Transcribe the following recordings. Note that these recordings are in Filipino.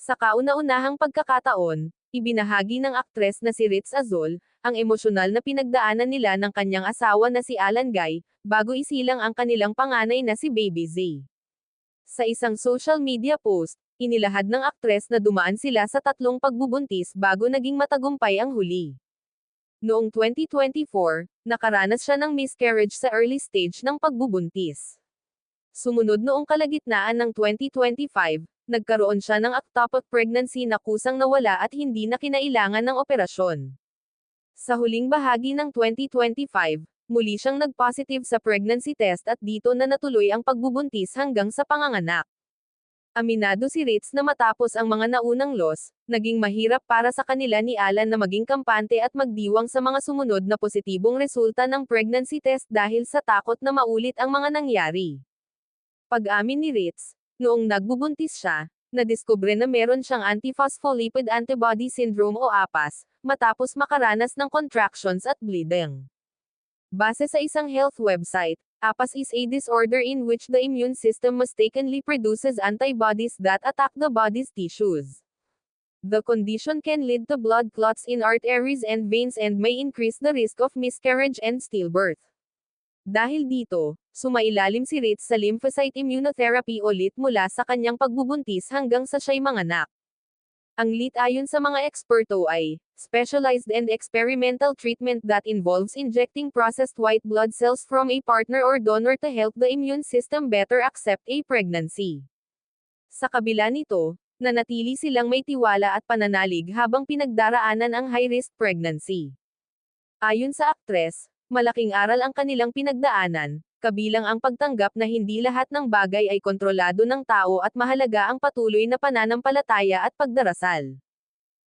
Sa kauna-unahang pagkakataon, ibinahagi ng aktres na si Ritz Azol, ang emosyonal na pinagdaanan nila ng kanyang asawa na si Alan Guy, bago isilang ang kanilang panganay na si Baby Z. Sa isang social media post, inilahad ng aktres na dumaan sila sa 3 pagbubuntis bago naging matagumpay ang huli. Noong 2024, nakaranas siya ng miscarriage sa early stage ng pagbubuntis. Sumunod noong kalagitnaan ng 2025, nagkaroon siya ng ectopic pregnancy na kusang nawala at hindi na kinailangan ng operasyon. Sa huling bahagi ng 2025, muli siyang nag-positive sa pregnancy test at dito na natuloy ang pagbubuntis hanggang sa panganganak. Aminado si Ritz na matapos ang mga naunang loss, naging mahirap para sa kanila ni Alan na maging kampante at magdiwang sa mga sumunod na positibong resulta ng pregnancy test dahil sa takot na maulit ang mga nangyari. Pag-amin ni Ritz, noong nagbubuntis siya, nadiskubre na meron siyang antiphospholipid antibody syndrome o APAS, matapos makaranas ng contractions at bleeding. Base sa isang health website, APAS is a disorder in which the immune system mistakenly produces antibodies that attack the body's tissues. The condition can lead to blood clots in arteries and veins and may increase the risk of miscarriage and stillbirth. Dahil dito, sumailalim si Ritz sa lymphocyte immunotherapy o LIT mula sa kanyang pagbubuntis hanggang sa siya'y manganak. Ang LIT ayon sa mga eksperto ay specialized and experimental treatment that involves injecting processed white blood cells from a partner or donor to help the immune system better accept a pregnancy. Sa kabila nito, nanatili silang may tiwala at pananalig habang pinagdaraanan ang high-risk pregnancy. Ayon sa aktres, malaking aral ang kanilang pinagdaanan, kabilang ang pagtanggap na hindi lahat ng bagay ay kontrolado ng tao at mahalaga ang patuloy na pananampalataya at pagdarasal.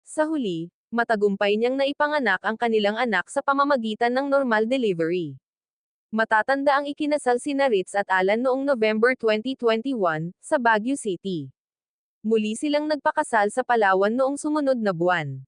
Sa huli, matagumpay niyang naipanganak ang kanilang anak sa pamamagitan ng normal delivery. Matatanda ang ikinasal sina Ritz at Alan noong November 2021, sa Baguio City. Muli silang nagpakasal sa Palawan noong sumunod na buwan.